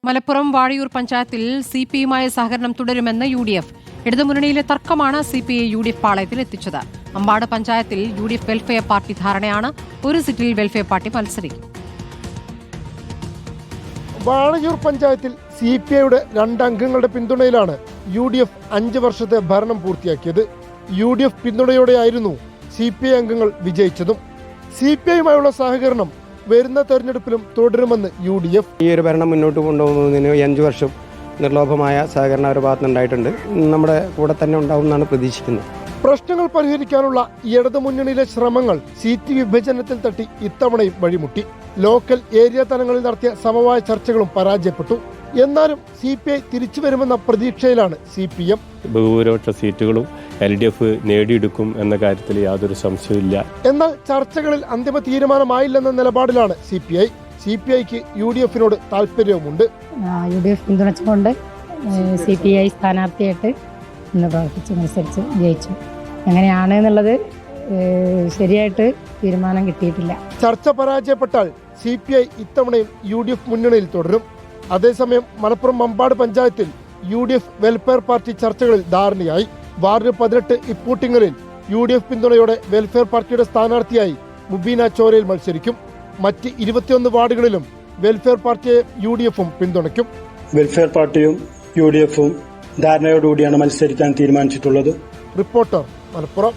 മലപ്പുറം വാഴയൂർ പഞ്ചായത്തിൽ സിപിഐയുമായി സഹകരണം തുടരുമെന്ന് UDF. ഇടതുമുന്നണിയിലെ തർക്കമാണ് സിപിഐ UDF പാളയത്തിൽ എത്തിച്ചത്. അമ്പാട് പഞ്ചായത്തിൽ UDF വെൽഫെയർ പാർട്ടി ധാരണയാണ്. ഒരു സീറ്റിൽ വെൽഫെയർ പാർട്ടി മത്സരിക്കും. വാഴയൂർ പഞ്ചായത്തിൽ സിപിഐയുടെ 2 അംഗങ്ങളുടെ പിന്തുണയിലാണ് UDF 5 വർഷത്തെ ഭരണം പൂർത്തിയാക്കിയത്. UDF പിന്തുണയോടെയായിരുന്നു സിപിഐ അംഗങ്ങൾ വിജയിച്ചതും. സിപിഐയുമായുള്ള സഹകരണം വരുന്ന തെരഞ്ഞെടുപ്പിലും തുടരുമെന്ന് UDF. ഈ ഒരു ഭരണം മുന്നോട്ട് കൊണ്ടുപോകുന്നതിന് 5 വർഷം നിർലോഭമായ സഹകരണം അവരുടെ ഭാഗത്തുനിന്നുണ്ടായിട്ടുണ്ട്. നമ്മുടെ കൂടെ തന്നെ ഉണ്ടാവും എന്നാണ് പ്രതീക്ഷിക്കുന്നത്. പ്രശ്നങ്ങൾ പരിഹരിക്കാനുള്ള ഇടതുമുന്നണിയിലെ ശ്രമങ്ങൾ സീറ്റ് വിഭജനത്തിൽ തട്ടി ഇത്തവണയും വഴിമുട്ടി. ലോക്കൽ ഏരിയ തലങ്ങളിൽ നടത്തിയ സമവായ ചർച്ചകളും പരാജയപ്പെട്ടു. എന്നാലും CPI തിരിച്ചു വരുമെന്ന പ്രതീക്ഷയിലാണ് CPM. ബഹുഭൂരിപക്ഷ സീറ്റുകളും LDF നേടിയെടുക്കും എന്ന കാര്യത്തിൽ യാതൊരു സംശയമില്ല. എന്നാൽ ചർച്ചകളിൽ അന്തിമ തീരുമാനമായില്ലെന്ന നിലപാടിലാണ് CPI. CPIക്ക് UDFനോട് താല്പര്യവുമുണ്ട്. UDF പിന്തുണച്ചുകൊണ്ട് CPI സ്ഥാനാർത്ഥിയായിട്ട് ഇന്ന് പ്രവർത്തിച്ച് മത്സരിച്ച് ജയിച്ചു. എങ്ങനെയാണ് എന്നുള്ളത് ശരിയായിട്ട് തീരുമാനം കിട്ടിയിട്ടില്ല. ചർച്ച പരാജയപ്പെട്ടാൽ CPI ഇത്തവണയും UDF മുന്നണിയിൽ തുടരും. അതേസമയം മലപ്പുറം അമ്പാട് പഞ്ചായത്തിൽ UDF വെൽഫെയർ പാർട്ടി ചർച്ചകളിൽ ധാരണയായി. വാർഡ് 18 ഇപ്പൂട്ടിങ്ങലിൽ UDF പിന്തുണയോടെ വെൽഫെയർ പാർട്ടിയുടെ സ്ഥാനാർത്ഥിയായി മുബീന ചോരയിൽ മത്സരിക്കും. മറ്റ് 21 വാർഡുകളിലും വെൽഫെയർ പാർട്ടിയെ UDFും പിന്തുണയ്ക്കും. വെൽഫെയർ പാർട്ടിയും UDFും ധാരണയോടുകൂടിയാണ് മത്സരിക്കാൻ തീരുമാനിച്ചിട്ടുള്ളത്. റിപ്പോർട്ടർ, മലപ്പുറം.